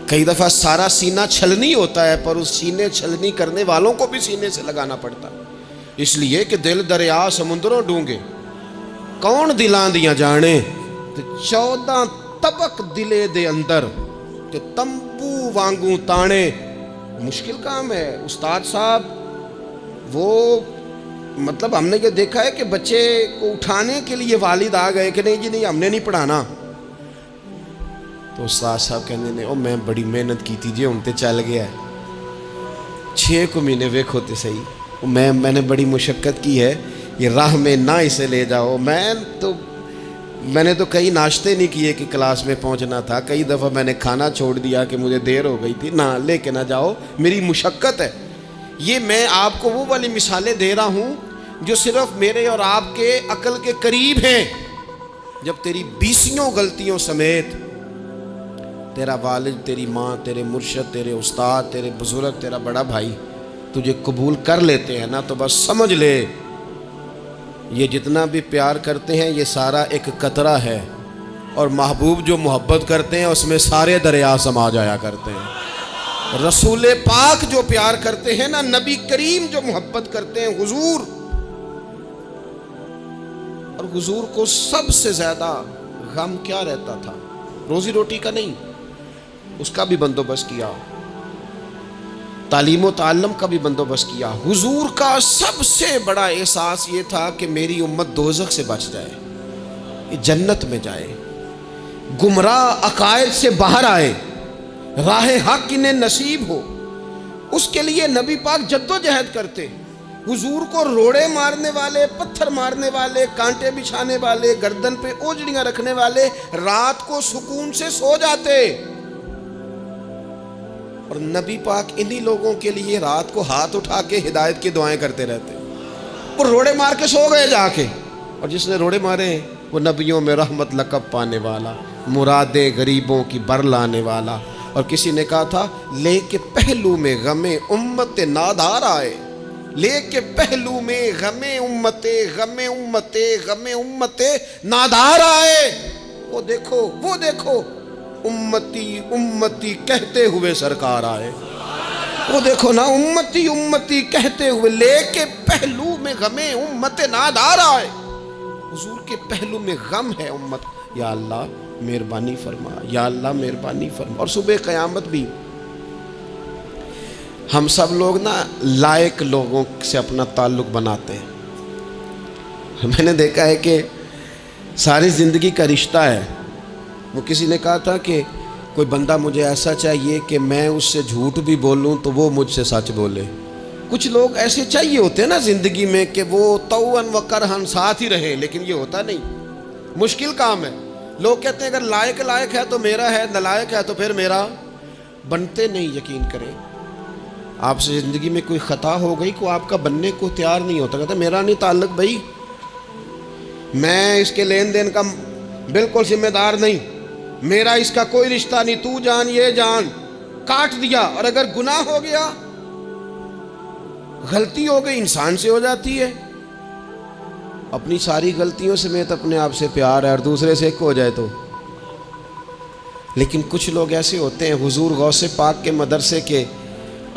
کئی دفعہ سارا سینہ چھلنی ہوتا ہے، پر اس سینے چھلنی کرنے والوں کو بھی سینے سے لگانا پڑتا ہے، اس لیے کہ دل دریا سمندروں ڈونگے کون دلاں دیاں جانے، 14 طبق دلے دے اندر کہ تمبو وانگوں تانے۔ مشکل کام ہے استاد صاحب، وہ مطلب ہم نے یہ دیکھا ہے کہ بچے کو اٹھانے کے لیے والد آ گئے کہ نہیں جی نہیں ہم نے نہیں پڑھانا، تو استاد صاحب کہنے نے او میں بڑی محنت کی تھی جی ہوں تے چل گیا ہے 6 کو مہینے ویکھو تے صحیح، میں نے بڑی مشقت کی ہے، یہ راہ میں نہ اسے لے جاؤ۔ میں نے تو کئی ناشتے نہیں کیے کہ کلاس میں پہنچنا تھا، کئی دفعہ میں نے کھانا چھوڑ دیا کہ مجھے دیر ہو گئی تھی، نہ لے کے نہ جاؤ، میری مشقت ہے۔ یہ میں آپ کو وہ والی مثالیں دے رہا ہوں جو صرف میرے اور آپ کے عقل کے قریب ہیں۔ جب تیری 20 غلطیوں سمیت تیرا والد، تیری ماں، تیرے مرشد، تیرے استاد، تیرے بزرگ، تیرا بڑا بھائی تجھے قبول کر لیتے ہیں نا، تو بس سمجھ لے یہ جتنا بھی پیار کرتے ہیں یہ سارا ایک قطرہ ہے، اور محبوب جو محبت کرتے ہیں اس میں سارے دریا سما جایا کرتے ہیں۔ رسول پاک جو پیار کرتے ہیں نا، نبی کریم جو محبت کرتے ہیں، حضور، اور حضور کو سب سے زیادہ غم کیا رہتا تھا؟ روزی روٹی کا نہیں، اس کا بھی بندوبست کیا، تعلیم و تعلم کا بھی بندوبست کیا۔ حضور کا سب سے بڑا احساس یہ تھا کہ میری امت دوزخ سے بچ جائے، یہ جنت میں جائے، گمراہ عقائد سے باہر آئے، راہ حق انہیں نصیب ہو۔ اس کے لیے نبی پاک جد و جہد کرتے۔ حضور کو روڑے مارنے والے، پتھر مارنے والے، کانٹے بچھانے والے، گردن پہ اوجڑیاں رکھنے والے رات کو سکون سے سو جاتے، اور نبی پاک انہی لوگوں کے لیے رات کو ہاتھ اٹھا کے ہدایت کی دعائیں کرتے رہتے۔ وہ روڑے مار کے سو گئے جا کے، اور جس نے روڑے مارے وہ نبیوں میں رحمت لقب پانے والا، مرادیں غریبوں کی بر لانے والا۔ اور کسی نے کہا تھا لے کے پہلو میں غم امت نادار آئے، لے کے پہلو میں غم امت نادار آئے۔ وہ دیکھو امتی امتی کہتے ہوئے سرکار آئے، وہ دیکھو نا امتی امتی کہتے ہوئے، لے کے پہلو میں غم امت نادار آئے۔ حضور کے پہلو میں غم ہے امت، یا اللہ مہربانی فرما، یا اللہ مہربانی فرما۔ اور صبح قیامت بھی ہم سب لوگ نا لائق لوگوں سے اپنا تعلق بناتے ہیں۔ میں نے دیکھا ہے کہ ساری زندگی کا رشتہ ہے۔ وہ کسی نے کہا تھا کہ کوئی بندہ مجھے ایسا چاہیے کہ میں اس سے جھوٹ بھی بولوں تو وہ مجھ سے سچ بولے۔ کچھ لوگ ایسے چاہیے ہوتے ہیں نا زندگی میں کہ وہ توأن و کرہن ساتھ ہی رہے، لیکن یہ ہوتا نہیں، مشکل کام ہے۔ لوگ کہتے ہیں اگر لائق ہے تو میرا ہے، نالائق ہے تو پھر میرا، بنتے نہیں۔ یقین کریں آپ سے زندگی میں کوئی خطا ہو گئی کو آپ کا بننے کو تیار نہیں ہوتا، کہتا میرا نہیں تعلق بھائی، میں اس کے لین دین کا بالکل ذمہ دار نہیں، میرا اس کا کوئی رشتہ نہیں، تو جان یہ جان، کاٹ دیا۔ اور اگر گناہ ہو گیا، غلطی ہو گئی، انسان سے ہو جاتی ہے، اپنی ساری غلطیوں سمیت اپنے آپ سے پیار ہے، اور دوسرے سے ایک ہو جائے تو۔ لیکن کچھ لوگ ایسے ہوتے ہیں، حضور غوث پاک کے مدرسے کے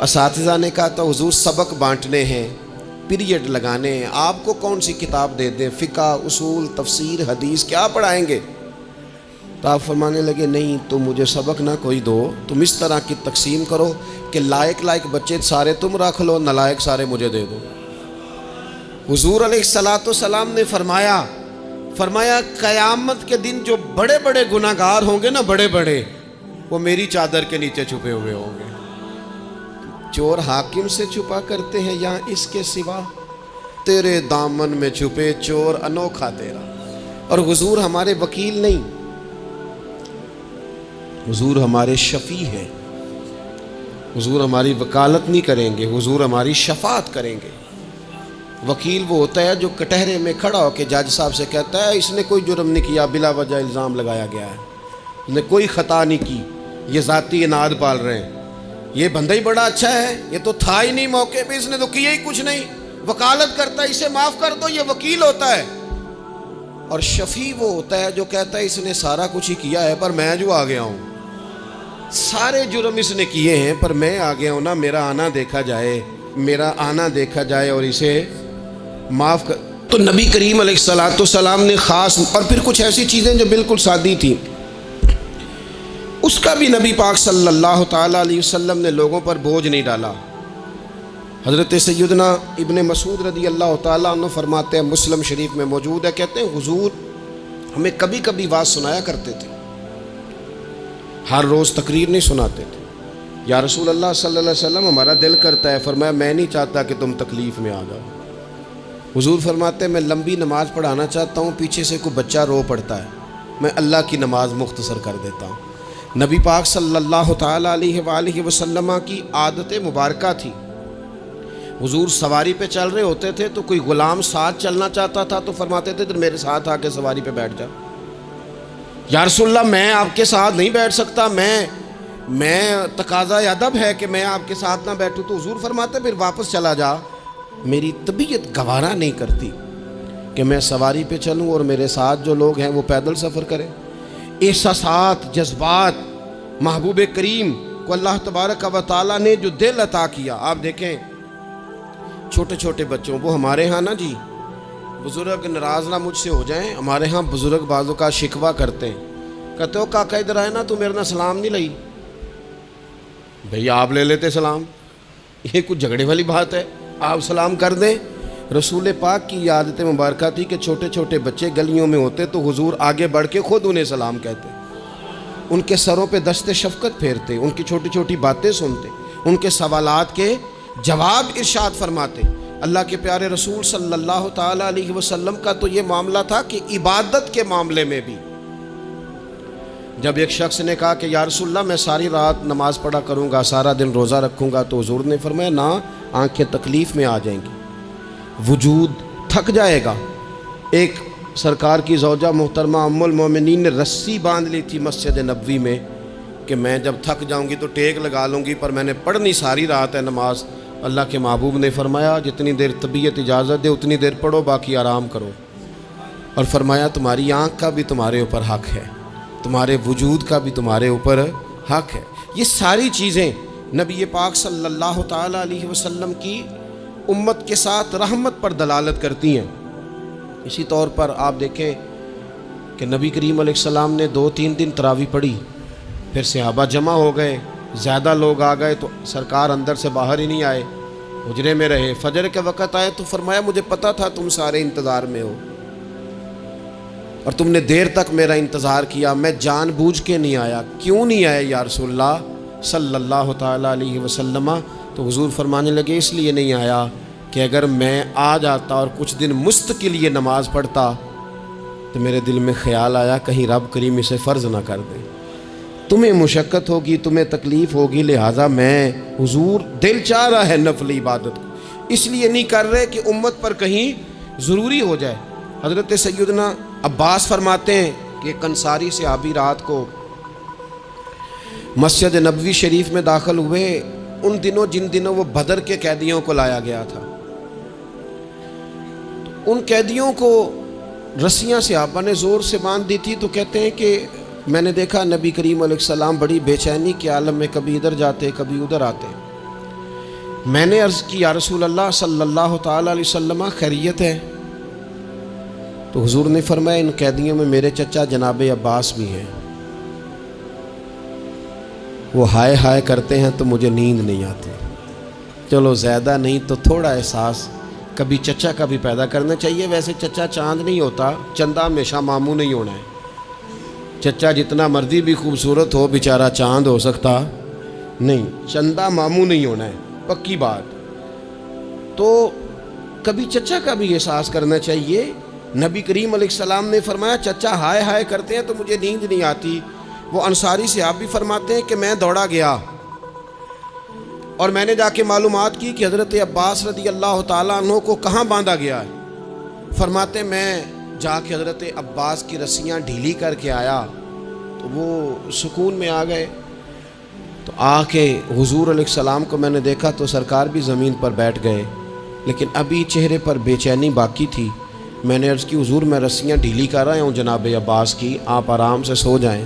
اساتذہ نے کہا تھا حضور سبق بانٹنے ہیں، پیریڈ لگانے ہیں، آپ کو کون سی کتاب دے دیں، فقہ، اصول، تفسیر، حدیث، کیا پڑھائیں گے؟ تو آپ فرمانے لگے نہیں، تم مجھے سبق نہ کوئی دو، تم اس طرح کی تقسیم کرو کہ لائق بچے سارے تم رکھ لو، نالائق سارے مجھے دے دو۔ حضور علیہ السلام نے فرمایا قیامت کے دن جو بڑے بڑے گناہ گار ہوں گے نا، بڑے وہ میری چادر کے نیچے چھپے ہوئے ہوں گے۔ چور حاکم سے چھپا کرتے ہیں یا اس کے سوا، تیرے دامن میں چھپے چور انوکھا تیرا۔ اور حضور ہمارے وکیل نہیں، حضور ہمارے شفیع ہیں، حضور ہماری وکالت نہیں کریں گے، حضور ہماری شفاعت کریں گے۔ وکیل وہ ہوتا ہے جو کٹہرے میں کھڑا ہو کے جج صاحب سے کہتا ہے اس نے کوئی جرم نہیں کیا، بلا وجہ الزام لگایا گیا ہے، اس نے کوئی خطا نہیں کی، یہ ذاتی اناد پال رہے ہیں، یہ بندہ ہی بڑا اچھا ہے، یہ تو تھا ہی نہیں موقع پہ، اس نے تو کیا ہی کچھ نہیں، وکالت کرتا ہے اسے معاف کر دو، یہ وکیل ہوتا ہے۔ اور شفیع وہ ہوتا ہے جو کہتا ہے اس نے سارا کچھ ہی کیا ہے پر میں جو آ گیا ہوں، سارے جرم اس نے کیے ہیں، پر میں آ گیا ہوں نا، میرا آنا دیکھا جائے اور اسے معاف کر. تو نبی کریم علیہ السلام نے خاص، اور پھر کچھ ایسی چیزیں جو بالکل سادی تھیں، اس کا بھی نبی پاک صلی اللہ تعالیٰ علیہ وسلم نے لوگوں پر بوجھ نہیں ڈالا. حضرت سیدنا ابن مسعود رضی اللہ تعالیٰ عنہ فرماتے ہیں، مسلم شریف میں موجود ہے، کہتے ہیں حضور ہمیں کبھی کبھی بات سنایا کرتے تھے، ہر روز تقریر نہیں سناتے تھے. یا رسول اللہ صلی اللہ علیہ وسلم ہمارا دل کرتا ہے. فرمایا میں نہیں چاہتا کہ تم تکلیف میں آ جاؤ. حضور فرماتے ہیں میں لمبی نماز پڑھانا چاہتا ہوں، پیچھے سے کوئی بچہ رو پڑتا ہے، میں اللہ کی نماز مختصر کر دیتا ہوں. نبی پاک صلی اللہ تعالیٰ علیہ وآلہ وسلم کی عادت مبارکہ تھی. حضور سواری پہ چل رہے ہوتے تھے تو کوئی غلام ساتھ چلنا چاہتا تھا تو فرماتے تھے میرے ساتھ آ کے سواری پہ بیٹھ جا. یا رسول اللہ میں آپ کے ساتھ نہیں بیٹھ سکتا، میں تقاضا ادب ہے کہ میں آپ کے ساتھ نہ بیٹھوں. تو حضور فرماتے پھر واپس چلا جا، میری طبیعت گوارا نہیں کرتی کہ میں سواری پہ چلوں اور میرے ساتھ جو لوگ ہیں وہ پیدل سفر کریں. احساسات، جذبات محبوب کریم کو اللہ تبارک و تعالیٰ نے جو دل عطا کیا. آپ دیکھیں چھوٹے چھوٹے بچوں، وہ ہمارے ہاں نا جی بزرگ ناراض نہ مجھ سے ہو جائیں، ہمارے ہاں بزرگ بعضوں کا شکوہ کرتے ہیں، کہتے ہو کاکا ادھر آئے نا، تو میرے نہ سلام نہیں لئی. بھئی آپ لے لیتے سلام، یہ کچھ جھگڑے والی بات ہے؟ آپ سلام کر دیں. رسول پاک کی عادت مبارکہ تھی کہ چھوٹے چھوٹے بچے گلیوں میں ہوتے تو حضور آگے بڑھ کے خود انہیں سلام کہتے، ان کے سروں پہ دست شفقت پھیرتے، ان کی چھوٹی چھوٹی باتیں سنتے، ان کے سوالات کے جواب ارشاد فرماتے. اللہ کے پیارے رسول صلی اللہ تعالیٰ علیہ وسلم کا تو یہ معاملہ تھا کہ عبادت کے معاملے میں بھی جب ایک شخص نے کہا کہ یا رسول اللہ میں ساری رات نماز پڑھا کروں گا، سارا دن روزہ رکھوں گا، تو حضور نے فرمایا نہ، آنکھیں تکلیف میں آ جائیں گی، وجود تھک جائے گا. ایک سرکار کی زوجہ محترمہ ام المومنین نے رسی باندھ لی تھی مسجد نبوی میں کہ میں جب تھک جاؤں گی تو ٹیک لگا لوں گی، پر میں نے پڑھنی ساری رات ہے نماز. اللہ کے محبوب نے فرمایا جتنی دیر طبیعت اجازت دے اتنی دیر پڑھو، باقی آرام کرو. اور فرمایا تمہاری آنکھ کا بھی تمہارے اوپر حق ہے، تمہارے وجود کا بھی تمہارے اوپر حق ہے. یہ ساری چیزیں نبی پاک صلی اللہ تعالیٰ علیہ وسلم کی امت کے ساتھ رحمت پر دلالت کرتی ہیں. اسی طور پر آپ دیکھیں کہ نبی کریم علیہ السلام نے 2-3 دن تراویح پڑھی، پھر صحابہ جمع ہو گئے، زیادہ لوگ آ گئے تو سرکار اندر سے باہر ہی نہیں آئے، حجرے میں رہے. فجر کے وقت آئے تو فرمایا مجھے پتا تھا تم سارے انتظار میں ہو اور تم نے دیر تک میرا انتظار کیا، میں جان بوجھ کے نہیں آیا. کیوں نہیں آئے یا رسول اللہ صلی اللہ تعالیٰ علیہ وسلم؟ تو حضور فرمانے لگے اس لیے نہیں آیا کہ اگر میں آ جاتا اور کچھ دن مستقل یہ نماز پڑھتا تو میرے دل میں خیال آیا کہیں رب کریم اسے فرض نہ کر دے، تمہیں مشقت ہوگی، تمہیں تکلیف ہوگی، لہٰذا میں حضور دل چاہ رہا ہے نفل عبادت کو، اس لیے نہیں کر رہے کہ امت پر کہیں ضروری ہو جائے. حضرت سیدنا عباس فرماتے ہیں کہ ایک انصاری صحابی رات کو مسجد نبوی شریف میں داخل ہوئے. ان دنوں جن دنوں وہ بدر کے قیدیوں کو لایا گیا تھا، تو ان قیدیوں کو رسیاں صحابہ نے زور سے باندھ دی تھی. تو کہتے ہیں کہ میں نے دیکھا نبی کریم علیہ السلام بڑی بے چینی کے عالم میں کبھی ادھر جاتے کبھی ادھر آتے. میں نے عرض کی یا رسول اللہ صلی اللہ تعالیٰ علیہ وسلم خیریت ہے؟ تو حضور نے فرمایا ان قیدیوں میں میرے چچا جناب عباس بھی ہیں، وہ ہائے ہائے کرتے ہیں تو مجھے نیند نہیں آتی. چلو زیادہ نہیں تو تھوڑا احساس کبھی چچا کا بھی پیدا کرنا چاہیے. ویسے چچا چاند نہیں ہوتا، چندہ ہمیشہ ماموں نہیں ہونا ہے. چچا جتنا مرضی بھی خوبصورت ہو بیچارہ چاند ہو سکتا نہیں، چندہ ماموں نہیں ہونا ہے، پکی بات. تو کبھی چچا کا بھی احساس کرنا چاہیے. نبی کریم علیہ السلام نے فرمایا چچا ہائے ہائے کرتے ہیں تو مجھے نیند نہیں آتی. وہ انصاری صحابی بھی فرماتے ہیں کہ میں دوڑا گیا اور میں نے جا کے معلومات کی کہ حضرت عباس رضی اللہ تعالیٰ عنہ کو کہاں باندھا گیا ہے. فرماتے میں جا کے حضرت عباس کی رسیاں ڈھیلی کر کے آیا تو وہ سکون میں آ گئے. تو آ کے حضور علیہ السلام کو میں نے دیکھا تو سرکار بھی زمین پر بیٹھ گئے، لیکن ابھی چہرے پر بے چینی باقی تھی. میں نے عرض کی حضور میں رسیاں ڈھیلی کر رہا ہوں جناب عباس کی، آپ آرام سے سو جائیں.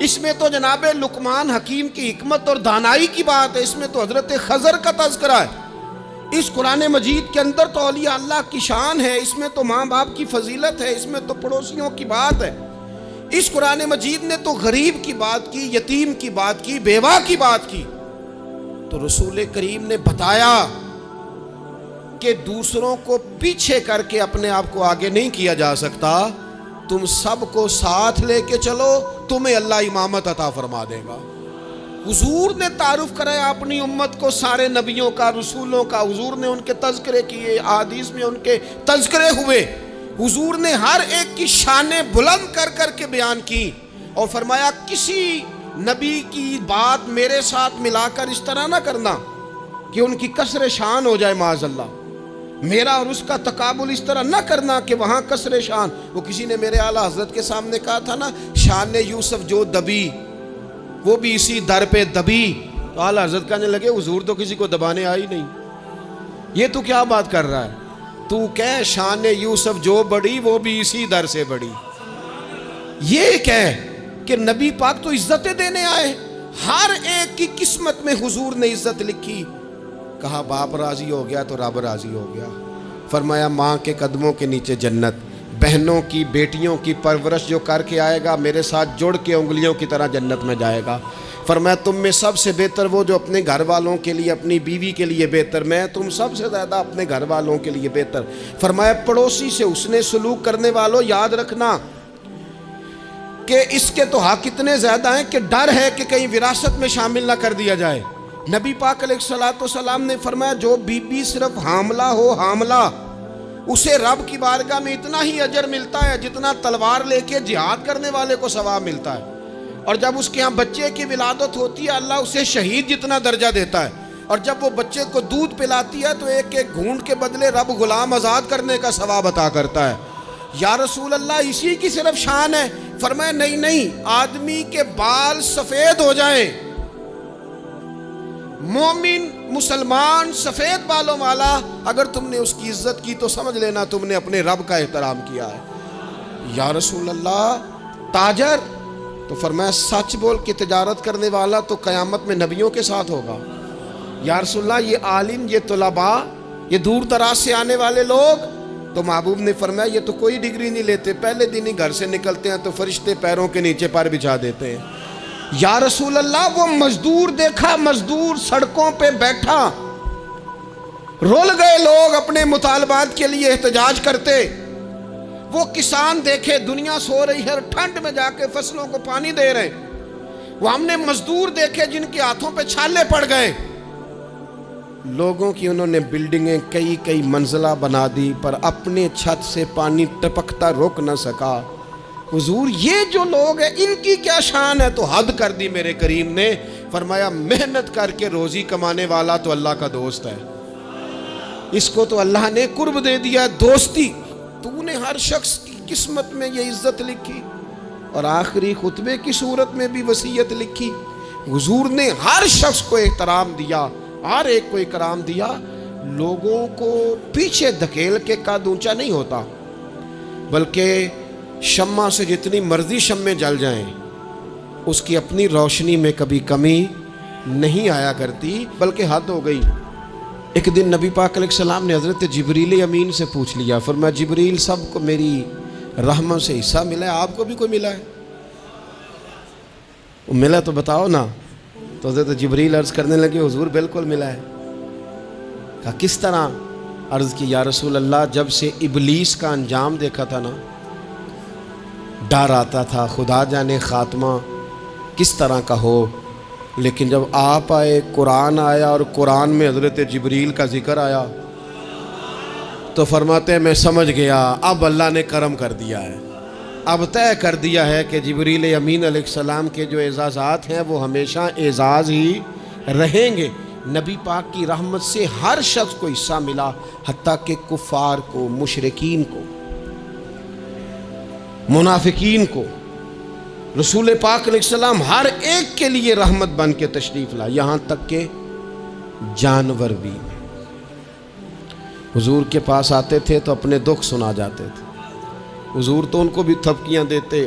اس میں تو جناب لقمان حکیم کی حکمت اور دانائی کی بات ہے، اس میں تو حضرت خضر کا تذکرہ ہے، اس قرآن مجید کے اندر تو اولیاء اللہ کی شان ہے، اس میں تو ماں باپ کی فضیلت ہے، اس میں تو پڑوسیوں کی بات ہے، اس قرآن مجید نے تو غریب کی بات کی، یتیم کی بات کی، بیوہ کی بات کی۔ تو رسول کریم نے بتایا کہ دوسروں کو پیچھے کر کے اپنے آپ کو آگے نہیں کیا جا سکتا، تم سب کو ساتھ لے کے چلو، تمہیں اللہ امامت عطا فرما دے گا۔ حضور نے تعارف کرایا اپنی امت کو سارے نبیوں کا، رسولوں کا، حضور نے ان کے تذکرے کیے، احادیث میں ان کے تذکرے ہوئے، حضور نے ہر ایک کی شانیں بلند کر کر کے بیان کی اور فرمایا کسی نبی کی بات میرے ساتھ ملا کر اس طرح نہ کرنا کہ ان کی کسر شان ہو جائے معاذ اللہ، میرا اور اس کا تقابل اس طرح نہ کرنا کہ وہاں کسر شان۔ وہ کسی نے میرے اعلیٰ حضرت کے سامنے کہا تھا نا، شان یوسف جو دبی وہ بھی اسی در پہ دبی، تو اعلیٰ حضرت کہنے لگے حضور تو کسی کو دبانے آئی نہیں، یہ تو کیا بات کر رہا ہے، تو کہہ شان یوسف جو بڑی وہ بھی اسی در سے بڑی، یہ کہہ کہ نبی پاک تو عزتیں دینے آئے، ہر ایک کی قسمت میں حضور نے عزت لکھی۔ کہا باپ راضی ہو گیا تو رب راضی ہو گیا، فرمایا ماں کے قدموں کے نیچے جنت، بہنوں کی بیٹیوں کی پرورش جو کر کے آئے گا میرے ساتھ جڑ کے انگلیوں کی طرح جنت میں جائے گا۔ فرمایا تم میں سب سے بہتر وہ جو اپنے گھر والوں کے لیے، اپنی بیوی کے لیے بہتر، میں تم سب سے زیادہ اپنے گھر والوں کے لیے بہتر۔ فرمایا پڑوسی سے اس نے سلوک کرنے والوں یاد رکھنا کہ اس کے تو حق اتنے زیادہ ہیں کہ ڈر ہے کہ کہیں وراثت میں شامل نہ کر دیا جائے۔ نبی پاک علیہ السلام نے فرمایا جو بی بی صرف حاملہ ہو، حاملہ، اسے رب کی بارگاہ میں اتنا ہی اجر ملتا ہے جتنا تلوار لے کے جہاد کرنے والے کو ثواب ملتا ہے، اور جب اس کے ہاں بچے کی ولادت ہوتی ہے اللہ اسے شہید جتنا درجہ دیتا ہے، اور جب وہ بچے کو دودھ پلاتی ہے تو ایک ایک گھونٹ کے بدلے رب غلام آزاد کرنے کا ثواب عطا کرتا ہے۔ یا رسول اللہ اسی کی صرف شان ہے؟ فرمایا نہیں، آدمی کے بال سفید ہو جائیں، مومن مسلمان سفید بالوں والا، اگر تم نے اس کی عزت کی تو سمجھ لینا تم نے اپنے رب کا احترام کیا ہے۔ یا رسول اللہ تاجر؟ تو فرمایا سچ بول کے تجارت کرنے والا تو قیامت میں نبیوں کے ساتھ ہوگا۔ یا رسول اللہ یہ عالم، یہ طلباء، یہ دور دراز سے آنے والے لوگ؟ تو محبوب نے فرمایا یہ تو کوئی ڈگری نہیں لیتے، پہلے دن ہی گھر سے نکلتے ہیں تو فرشتے پیروں کے نیچے پر بچھا دیتے ہیں۔ یا رسول اللہ وہ مزدور دیکھا، مزدور سڑکوں پہ بیٹھا، رول گئے لوگ اپنے مطالبات کے لیے احتجاج کرتے، وہ کسان دیکھے دنیا سو رہی ہے، ٹھنڈ میں جا کے فصلوں کو پانی دے رہے ہیں، وہ ہم نے مزدور دیکھے جن کے ہاتھوں پہ چھالے پڑ گئے، لوگوں کی انہوں نے بلڈنگیں کئی منزلہ بنا دی پر اپنے چھت سے پانی ٹپکتا روک نہ سکا۔ حضور یہ جو لوگ ہیں ان کی کیا شان ہے؟ تو حد کر دی میرے کریم نے، فرمایا محنت کر کے روزی کمانے والا تو اللہ کا دوست ہے، اس کو تو اللہ نے قرب دے دیا دوستی۔ تو نے ہر شخص کی قسمت میں یہ عزت لکھی اور آخری خطبے کی صورت میں بھی وصیت لکھی۔ حضور نے ہر شخص کو احترام دیا، ہر ایک کو اکرام دیا۔ لوگوں کو پیچھے دھکیل کے قد اونچا نہیں ہوتا، بلکہ شمع سے جتنی مرضی شمعیں جل جائیں اس کی اپنی روشنی میں کبھی کمی نہیں آیا کرتی، بلکہ حد ہو گئی۔ ایک دن نبی پاک علیہ السلام نے حضرت جبریل امین سے پوچھ لیا، فرمایا جبریل سب کو میری رحمت سے حصہ ملا ہے، آپ کو بھی کوئی ملا ہے؟ ملا تو بتاؤ نا۔ تو حضرت جبریل عرض کرنے لگے حضور بالکل ملا ہے۔ کہا کس طرح؟ عرض کی یا رسول اللہ جب سے ابلیس کا انجام دیکھا تھا نا ڈر آتا تھا، خدا جانے خاتمہ کس طرح کا ہو، لیکن جب آپ آئے، قرآن آیا اور قرآن میں حضرت جبریل کا ذکر آیا تو فرماتے ہیں میں سمجھ گیا اب اللہ نے کرم کر دیا ہے، اب طے کر دیا ہے کہ جبریل امین علیہ السلام کے جو اعزازات ہیں وہ ہمیشہ اعزاز ہی رہیں گے۔ نبی پاک کی رحمت سے ہر شخص کو حصہ ملا، حتیٰ کہ کفار کو، مشرکین کو، منافقین کو۔ رسول پاک علیہ السلام ہر ایک کے لیے رحمت بن کے تشریف لا، یہاں تک کہ جانور بھی حضور کے پاس آتے تھے تو اپنے دکھ سنا جاتے تھے، حضور تو ان کو بھی تھپکیاں دیتے،